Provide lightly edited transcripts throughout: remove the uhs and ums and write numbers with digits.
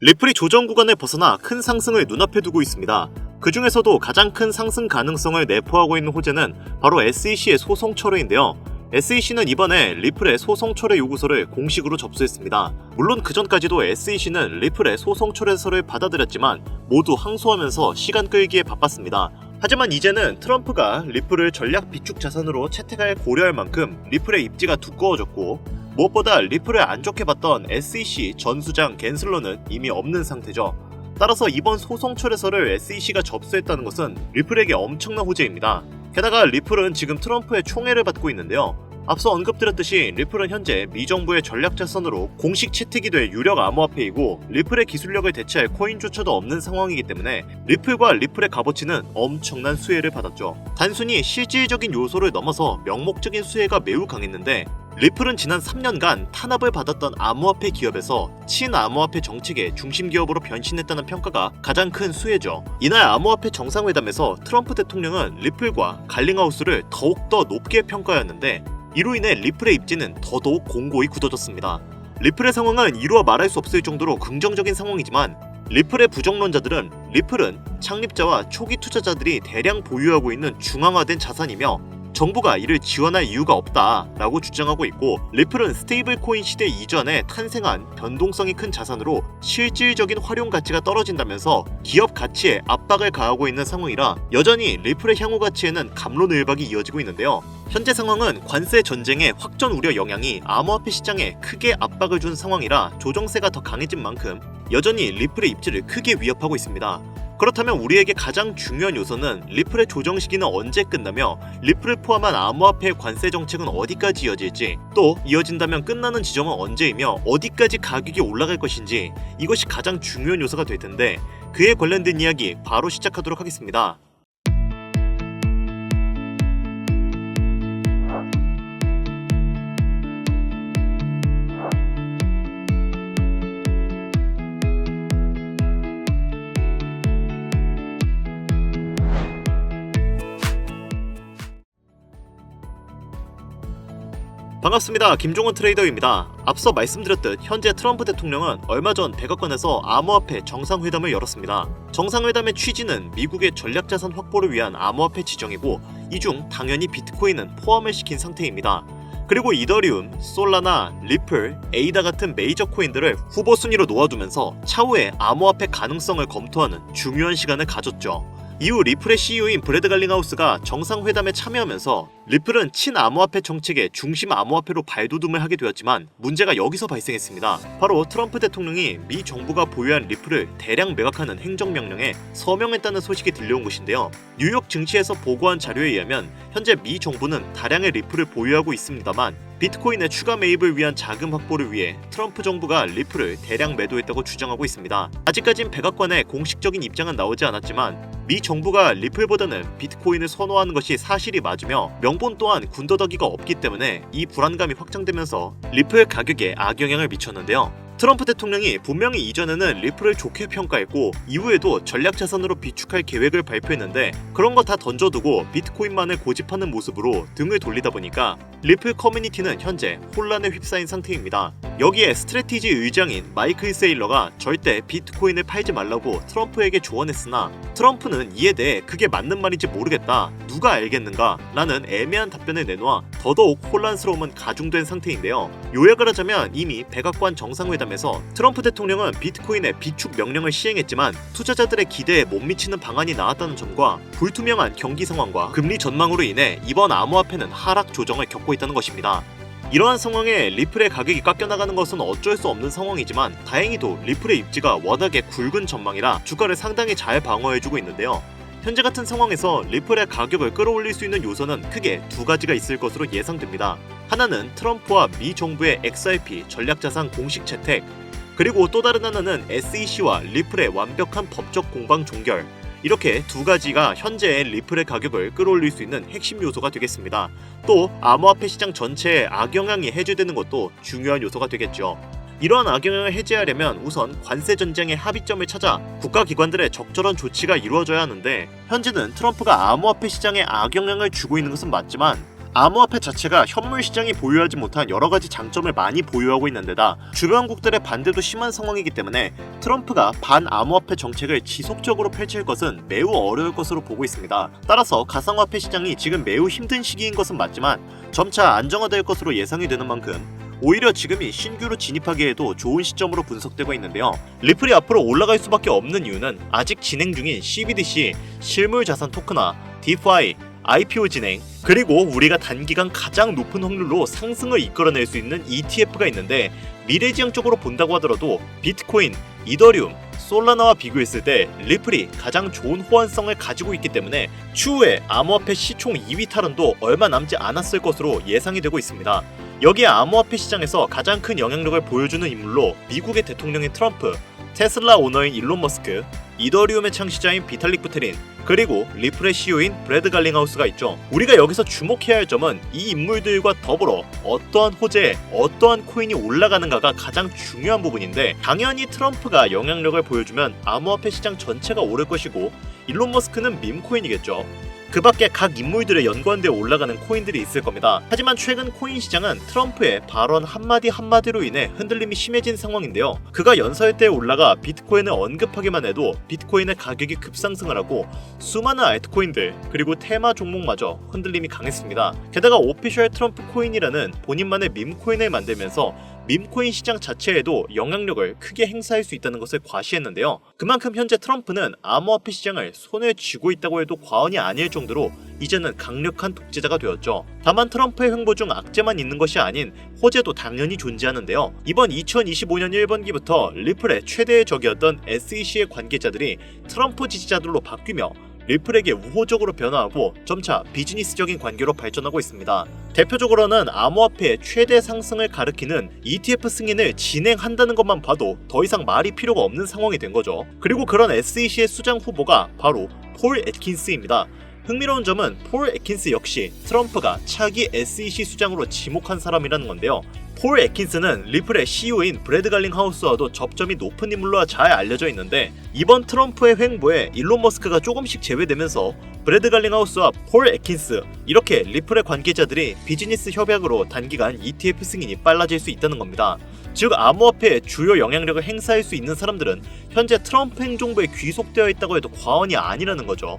리플이 조정 구간을 벗어나 큰 상승을 눈앞에 두고 있습니다. 그 중에서도 가장 큰 상승 가능성을 내포하고 있는 호재는 바로 SEC의 소송 철회인데요. SEC는 이번에 리플의 소송 철회 요구서를 공식으로 접수했습니다. 물론 그전까지도 SEC는 리플의 소송 철회서를 받아들였지만 모두 항소하면서 시간 끌기에 바빴습니다. 하지만 이제는 트럼프가 리플을 전략 비축 자산으로 채택할 고려할 만큼 리플의 입지가 두꺼워졌고, 무엇보다 리플을 안 좋게 봤던 SEC 전 수장 갠슬러는 이미 없는 상태죠. 따라서 이번 소송 철회서를 SEC가 접수했다는 것은 리플에게 엄청난 호재입니다. 게다가 리플은 지금 트럼프의 총애를 받고 있는데요. 앞서 언급드렸듯이 리플은 현재 미 정부의 전략 자산으로 공식 채택이 될 유력 암호화폐이고, 리플의 기술력을 대체할 코인조차도 없는 상황이기 때문에 리플과 리플의 값어치는 엄청난 수혜를 받았죠. 단순히 실질적인 요소를 넘어서 명목적인 수혜가 매우 강했는데, 리플은 지난 3년간 탄압을 받았던 암호화폐 기업에서 친암호화폐 정책의 중심 기업으로 변신했다는 평가가 가장 큰 수혜죠. 이날 암호화폐 정상회담에서 트럼프 대통령은 리플과 갈링하우스를 더욱더 높게 평가하였는데, 이로 인해 리플의 입지는 더더욱 공고히 굳어졌습니다. 리플의 상황은 이루어 말할 수 없을 정도로 긍정적인 상황이지만, 리플의 부정론자들은 리플은 창립자와 초기 투자자들이 대량 보유하고 있는 중앙화된 자산이며 정부가 이를 지원할 이유가 없다라고 주장하고 있고, 리플은 스테이블 코인 시대 이전에 탄생한 변동성이 큰 자산으로 실질적인 활용 가치가 떨어진다면서 기업 가치에 압박을 가하고 있는 상황이라 여전히 리플의 향후 가치에는 갑론을박이 이어지고 있는데요. 현재 상황은 관세 전쟁의 확전 우려 영향이 암호화폐 시장에 크게 압박을 준 상황이라 조정세가 더 강해진 만큼 여전히 리플의 입지를 크게 위협하고 있습니다. 그렇다면 우리에게 가장 중요한 요소는 리플의 조정 시기는 언제 끝나며 리플을 포함한 암호화폐 관세 정책은 어디까지 이어질지, 또 이어진다면 끝나는 지점은 언제이며 어디까지 가격이 올라갈 것인지, 이것이 가장 중요한 요소가 될 텐데, 그에 관련된 이야기 바로 시작하도록 하겠습니다. 반갑습니다. 김종원 트레이더입니다. 앞서 말씀드렸듯 현재 트럼프 대통령은 얼마 전 백악관에서 암호화폐 정상회담을 열었습니다. 정상회담의 취지는 미국의 전략자산 확보를 위한 암호화폐 지정이고, 이 중 당연히 비트코인은 포함을 시킨 상태입니다. 그리고 이더리움, 솔라나, 리플, 에이다 같은 메이저 코인들을 후보 순위로 놓아두면서 차후에 암호화폐 가능성을 검토하는 중요한 시간을 가졌죠. 이후 리플의 CEO인 브래드 갈링하우스가 정상회담에 참여하면서 리플은 친암호화폐 정책의 중심 암호화폐로 발돋움을 하게 되었지만 문제가 여기서 발생했습니다. 바로 트럼프 대통령이 미 정부가 보유한 리플을 대량 매각하는 행정명령에 서명했다는 소식이 들려온 것인데요. 뉴욕 증시에서 보고한 자료에 의하면 현재 미 정부는 다량의 리플을 보유하고 있습니다만, 비트코인의 추가 매입을 위한 자금 확보를 위해 트럼프 정부가 리플을 대량 매도했다고 주장하고 있습니다. 아직까진 백악관의 공식적인 입장은 나오지 않았지만 미 정부가 리플보다는 비트코인을 선호하는 것이 사실이 맞으며 명분 또한 군더더기가 없기 때문에 이 불안감이 확장되면서 리플 가격에 악영향을 미쳤는데요. 트럼프 대통령이 분명히 이전에는 리플을 좋게 평가했고 이후에도 전략자산으로 비축할 계획을 발표했는데, 그런 거 다 던져두고 비트코인만을 고집하는 모습으로 등을 돌리다 보니까 리플 커뮤니티는 현재 혼란에 휩싸인 상태입니다. 여기에 스트래티지 의장인 마이클 세일러가 절대 비트코인을 팔지 말라고 트럼프에게 조언했으나, 트럼프는 이에 대해 그게 맞는 말인지 모르겠다, 누가 알겠는가 라는 애매한 답변을 내놓아 더더욱 혼란스러움은 가중된 상태인데요. 요약을 하자면 이미 백악관 정상회담에서 트럼프 대통령은 비트코인의 비축 명령을 시행했지만 투자자들의 기대에 못 미치는 방안이 나왔다는 점과 불투명한 경기 상황과 금리 전망으로 인해 이번 암호화폐는 하락 조정을 겪고 있다는 것입니다. 이러한 상황에 리플의 가격이 깎여나가는 것은 어쩔 수 없는 상황이지만, 다행히도 리플의 입지가 워낙에 굵은 전망이라 주가를 상당히 잘 방어해주고 있는데요. 현재 같은 상황에서 리플의 가격을 끌어올릴 수 있는 요소는 크게 두 가지가 있을 것으로 예상됩니다. 하나는 트럼프와 미 정부의 XRP 전략자산 공식 채택, 그리고 또 다른 하나는 SEC와 리플의 완벽한 법적 공방 종결. 이렇게 두 가지가 현재의 리플의 가격을 끌어올릴 수 있는 핵심 요소가 되겠습니다. 또 암호화폐 시장 전체에 악영향이 해제되는 것도 중요한 요소가 되겠죠. 이러한 악영향을 해제하려면 우선 관세 전쟁의 합의점을 찾아 국가기관들의 적절한 조치가 이루어져야 하는데, 현재는 트럼프가 암호화폐 시장에 악영향을 주고 있는 것은 맞지만 암호화폐 자체가 현물 시장이 보유하지 못한 여러가지 장점을 많이 보유하고 있는 데다 주변국들의 반대도 심한 상황이기 때문에 트럼프가 반암호화폐 정책을 지속적으로 펼칠 것은 매우 어려울 것으로 보고 있습니다. 따라서 가상화폐 시장이 지금 매우 힘든 시기인 것은 맞지만 점차 안정화될 것으로 예상이 되는 만큼 오히려 지금이 신규로 진입하기에도 좋은 시점으로 분석되고 있는데요. 리플이 앞으로 올라갈 수밖에 없는 이유는 아직 진행 중인 CBDC, 실물자산 토큰화, DeFi, IPO 진행, 그리고 우리가 단기간 가장 높은 확률로 상승을 이끌어낼 수 있는 ETF가 있는데 미래지향적으로 본다고 하더라도 비트코인, 이더리움, 솔라나와 비교했을 때 리플이 가장 좋은 호환성을 가지고 있기 때문에 추후에 암호화폐 시총 2위 탈환도 얼마 남지 않았을 것으로 예상이 되고 있습니다. 여기에 암호화폐 시장에서 가장 큰 영향력을 보여주는 인물로 미국의 대통령인 트럼프, 테슬라 오너인 일론 머스크, 이더리움의 창시자인 비탈릭 부테린, 그리고 리플의 CEO인 브래드 갈링하우스가 있죠. 우리가 여기서 주목해야 할 점은 이 인물들과 더불어 어떠한 호재에 어떠한 코인이 올라가는가가 가장 중요한 부분인데 당연히 트럼프가 영향력을 보여주면 암호화폐 시장 전체가 오를 것이고 일론 머스크는 밈코인이겠죠. 그 밖에 각 인물들에 연관되어 올라가는 코인들이 있을 겁니다. 하지만 최근 코인 시장은 트럼프의 발언 한마디 한마디로 인해 흔들림이 심해진 상황인데요. 그가 연설 때 올라가 비트코인을 언급하기만 해도 비트코인의 가격이 급상승을 하고 수많은 알트코인들 그리고 테마 종목마저 흔들림이 강했습니다. 게다가 오피셜 트럼프 코인이라는 본인만의 밈코인을 만들면서 밈코인 시장 자체에도 영향력을 크게 행사할 수 있다는 것을 과시했는데요. 그만큼 현재 트럼프는 암호화폐 시장을 손에 쥐고 있다고 해도 과언이 아닐 정도로 이제는 강력한 독재자가 되었죠. 다만 트럼프의 횡보 중 악재만 있는 것이 아닌 호재도 당연히 존재하는데요. 이번 2025년 1분기부터 리플의 최대의 적이었던 SEC의 관계자들이 트럼프 지지자들로 바뀌며 리플에게 우호적으로 변화하고 점차 비즈니스적인 관계로 발전하고 있습니다. 대표적으로는 암호화폐의 최대 상승을 가리키는 ETF 승인을 진행한다는 것만 봐도 더 이상 말이 필요가 없는 상황이 된 거죠. 그리고 그런 SEC의 수장 후보가 바로 폴 애킨스입니다. 흥미로운 점은 폴 애킨스 역시 트럼프가 차기 SEC 수장으로 지목한 사람이라는 건데요. 폴 애킨스는 리플의 CEO인 브래드 갈링하우스와도 접점이 높은 인물로 잘 알려져 있는데 이번 트럼프의 횡보에 일론 머스크가 조금씩 제외되면서 브래드 갈링하우스와 폴 애킨스 이렇게 리플의 관계자들이 비즈니스 협약으로 단기간 ETF 승인이 빨라질 수 있다는 겁니다. 즉 암호화폐의 주요 영향력을 행사할 수 있는 사람들은 현재 트럼프 행정부에 귀속되어 있다고 해도 과언이 아니라는 거죠.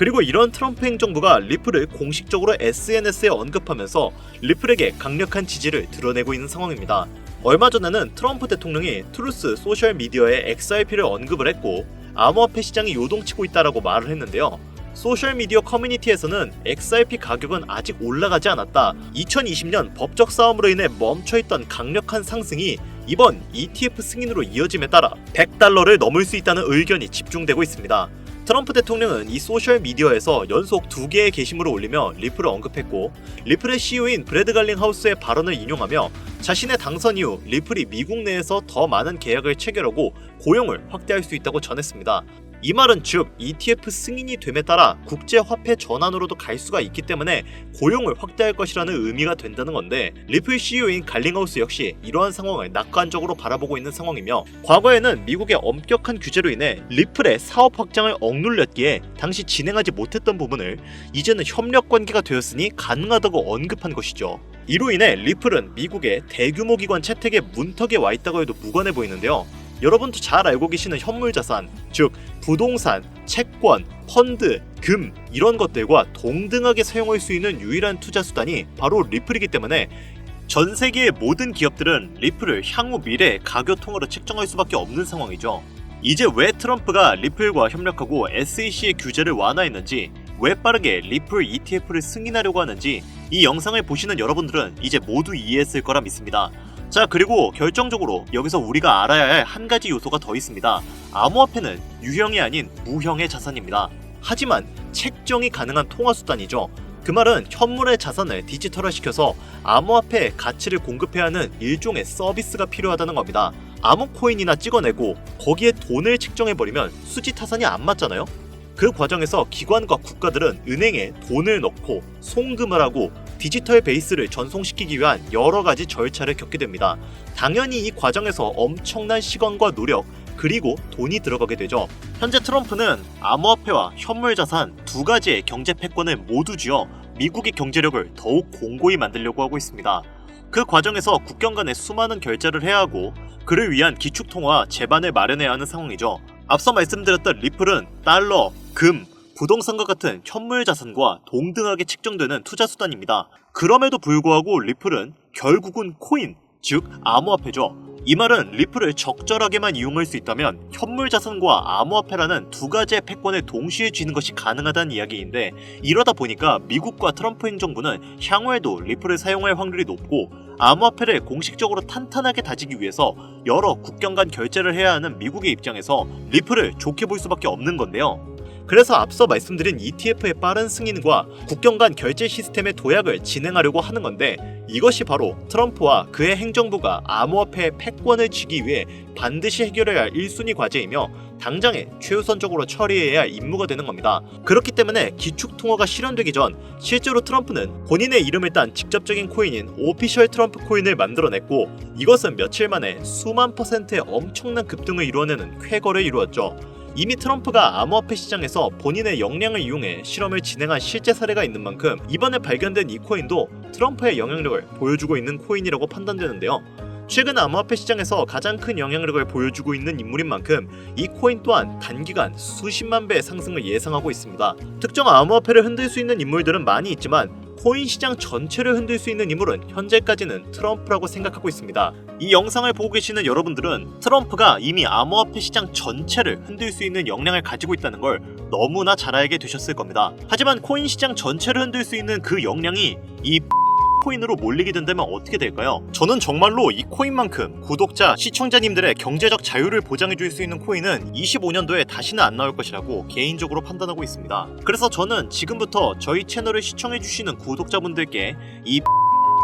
그리고 이런 트럼프 행정부가 리플을 공식적으로 SNS에 언급하면서 리플에게 강력한 지지를 드러내고 있는 상황입니다. 얼마 전에는 트럼프 대통령이 트루스 소셜미디어에 XRP를 언급을 했고 암호화폐 시장이 요동치고 있다라고 말을 했는데요. 소셜미디어 커뮤니티에서는 XRP 가격은 아직 올라가지 않았다. 2020년 법적 싸움으로 인해 멈춰있던 강력한 상승이 이번 ETF 승인으로 이어짐에 따라 $100를 넘을 수 있다는 의견이 집중되고 있습니다. 트럼프 대통령은 이 소셜미디어에서 연속 2개의 게시물을 올리며 리플을 언급했고 리플의 CEO인 브래드 갈링하우스의 발언을 인용하며 자신의 당선 이후 리플이 미국 내에서 더 많은 계약을 체결하고 고용을 확대할 수 있다고 전했습니다. 이 말은 즉 ETF 승인이 됨에 따라 국제화폐 전환으로도 갈 수가 있기 때문에 고용을 확대할 것이라는 의미가 된다는 건데 리플 CEO인 갈링하우스 역시 이러한 상황을 낙관적으로 바라보고 있는 상황이며 과거에는 미국의 엄격한 규제로 인해 리플의 사업 확장을 억눌렸기에 당시 진행하지 못했던 부분을 이제는 협력 관계가 되었으니 가능하다고 언급한 것이죠. 이로 인해 리플은 미국의 대규모 기관 채택의 문턱에 와 있다고 해도 무관해 보이는데요. 여러분도 잘 알고 계시는 현물자산, 즉 부동산, 채권, 펀드, 금 이런 것들과 동등하게 사용할 수 있는 유일한 투자 수단이 바로 리플이기 때문에 전 세계의 모든 기업들은 리플을 향후 미래의 가격 통화로 책정할 수밖에 없는 상황이죠. 이제 왜 트럼프가 리플과 협력하고 SEC의 규제를 완화했는지, 왜 빠르게 리플 ETF를 승인하려고 하는지 이 영상을 보시는 여러분들은 이제 모두 이해했을 거라 믿습니다. 자, 그리고 결정적으로 여기서 우리가 알아야 할 한 가지 요소가 더 있습니다. 암호화폐는 유형이 아닌 무형의 자산입니다. 하지만 책정이 가능한 통화수단이죠. 그 말은 현물의 자산을 디지털화시켜서 암호화폐의 가치를 공급해야 하는 일종의 서비스가 필요하다는 겁니다. 암호 코인이나 찍어내고 거기에 돈을 책정해버리면 수지 타산이 안 맞잖아요? 그 과정에서 기관과 국가들은 은행에 돈을 넣고 송금을 하고 디지털 베이스를 전송시키기 위한 여러 가지 절차를 겪게 됩니다. 당연히 이 과정에서 엄청난 시간과 노력, 그리고 돈이 들어가게 되죠. 현재 트럼프는 암호화폐와 현물자산 두 가지의 경제 패권을 모두 쥐어 미국의 경제력을 더욱 공고히 만들려고 하고 있습니다. 그 과정에서 국경 간에 수많은 결제를 해야 하고 그를 위한 기축통화 제반을 마련해야 하는 상황이죠. 앞서 말씀드렸던 리플은 달러, 금, 부동산과 같은 현물 자산과 동등하게 측정되는 투자 수단입니다. 그럼에도 불구하고 리플은 결국은 코인, 즉 암호화폐죠. 이 말은 리플을 적절하게만 이용할 수 있다면 현물 자산과 암호화폐라는 두 가지의 패권을 동시에 쥐는 것이 가능하다는 이야기인데, 이러다 보니까 미국과 트럼프 행정부는 향후에도 리플을 사용할 확률이 높고 암호화폐를 공식적으로 탄탄하게 다지기 위해서 여러 국경 간 결제를 해야 하는 미국의 입장에서 리플을 좋게 볼 수밖에 없는 건데요. 그래서 앞서 말씀드린 ETF의 빠른 승인과 국경 간 결제 시스템의 도약을 진행하려고 하는 건데, 이것이 바로 트럼프와 그의 행정부가 암호화폐의 패권을 쥐기 위해 반드시 해결해야 할 1순위 과제이며 당장에 최우선적으로 처리해야 할 임무가 되는 겁니다. 그렇기 때문에 기축통화가 실현되기 전 실제로 트럼프는 본인의 이름을 딴 직접적인 코인인 오피셜 트럼프 코인을 만들어냈고, 이것은 며칠 만에 수만 %의 엄청난 급등을 이루어내는 쾌거를 이루었죠. 이미 트럼프가 암호화폐 시장에서 본인의 역량을 이용해 실험을 진행한 실제 사례가 있는 만큼 이번에 발견된 이 코인도 트럼프의 영향력을 보여주고 있는 코인이라고 판단되는데요. 최근 암호화폐 시장에서 가장 큰 영향력을 보여주고 있는 인물인 만큼 이 코인 또한 단기간 수십만 배의 상승을 예상하고 있습니다. 특정 암호화폐를 흔들 수 있는 인물들은 많이 있지만 코인 시장 전체를 흔들 수 있는 인물은 현재까지는 트럼프라고 생각하고 있습니다. 이 영상을 보고 계시는 여러분들은 트럼프가 이미 암호화폐 시장 전체를 흔들 수 있는 역량을 가지고 있다는 걸 너무나 잘 알게 되셨을 겁니다. 하지만 코인 시장 전체를 흔들 수 있는 그 역량이 이 코인으로 몰리게 된다면 어떻게 될까요? 저는 정말로 이 코인만큼 구독자, 시청자님들의 경제적 자유를 보장해줄 수 있는 코인은 25년도에 다시는 안 나올 것이라고 개인적으로 판단하고 있습니다. 그래서 저는 지금부터 저희 채널을 시청해주시는 구독자분들께 이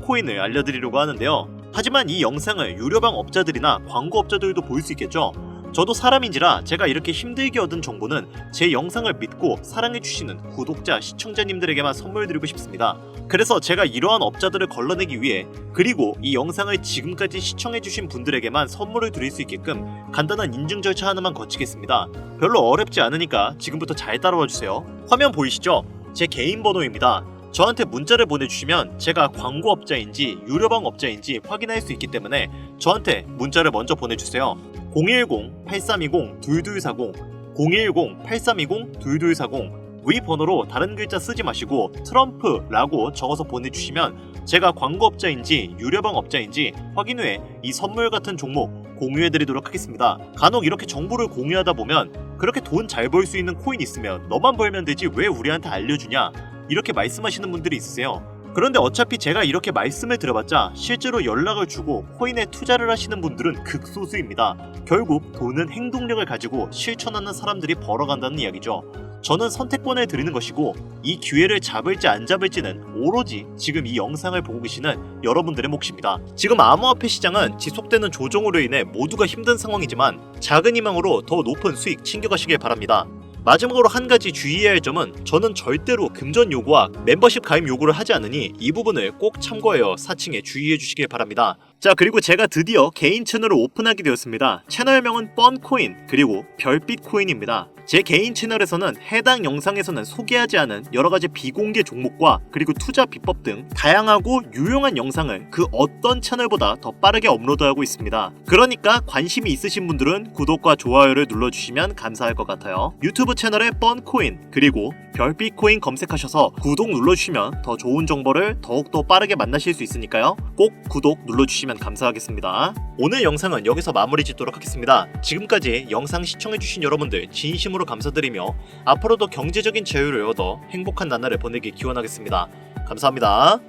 코인을 알려드리려고 하는데요. 하지만 이 영상을 유료방 업자들이나 광고업자들도 볼 수 있겠죠? 저도 사람인지라 제가 이렇게 힘들게 얻은 정보는 제 영상을 믿고 사랑해주시는 구독자, 시청자님들에게만 선물 드리고 싶습니다. 그래서 제가 이러한 업자들을 걸러내기 위해, 그리고 이 영상을 지금까지 시청해주신 분들에게만 선물을 드릴 수 있게끔 간단한 인증 절차 하나만 거치겠습니다. 별로 어렵지 않으니까 지금부터 잘 따라와주세요. 화면 보이시죠? 제 개인 번호입니다. 저한테 문자를 보내주시면 제가 광고업자인지 유료방 업자인지 확인할 수 있기 때문에 저한테 문자를 먼저 보내주세요. 010-8320-2240 010-8320-2240 위 번호로 다른 글자 쓰지 마시고 트럼프라고 적어서 보내주시면 제가 광고업자인지 유료방 업자인지 확인 후에 이 선물 같은 종목 공유해드리도록 하겠습니다. 간혹 이렇게 정보를 공유하다 보면 그렇게 돈 잘 벌 수 있는 코인 있으면 너만 벌면 되지 왜 우리한테 알려주냐, 이렇게 말씀하시는 분들이 있으세요. 그런데 어차피 제가 이렇게 말씀을 드려봤자 실제로 연락을 주고 코인에 투자를 하시는 분들은 극소수입니다. 결국 돈은 행동력을 가지고 실천하는 사람들이 벌어간다는 이야기죠. 저는 선택권을 드리는 것이고 이 기회를 잡을지 안 잡을지는 오로지 지금 이 영상을 보고 계시는 여러분들의 몫입니다. 지금 암호화폐 시장은 지속되는 조정으로 인해 모두가 힘든 상황이지만 작은 희망으로 더 높은 수익 챙겨가시길 바랍니다. 마지막으로 한 가지 주의해야 할 점은, 저는 절대로 금전 요구와 멤버십 가입 요구를 하지 않으니 이 부분을 꼭 참고하여 사칭에 주의해 주시길 바랍니다. 자, 그리고 제가 드디어 개인 채널을 오픈하게 되었습니다. 채널명은 뻔코인 그리고 별빛코인입니다. 제 개인 채널에서는 해당 영상에서는 소개하지 않은 여러가지 비공개 종목과 그리고 투자 비법 등 다양하고 유용한 영상을 그 어떤 채널보다 더 빠르게 업로드하고 있습니다. 그러니까 관심이 있으신 분들은 구독과 좋아요를 눌러주시면 감사할 것 같아요. 유튜브 채널에 뻔코인 그리고 별빛코인 검색하셔서 구독 눌러주시면 더 좋은 정보를 더욱더 빠르게 만나실 수 있으니까요. 꼭 구독 눌러주시면 감사하겠습니다. 오늘 영상은 여기서 마무리 짓도록 하겠습니다. 지금까지 영상 시청해주신 여러분들 진심으로 감사드리며 앞으로도 경제적인 자유를 얻어 행복한 나날을 보내길 기원하겠습니다. 감사합니다.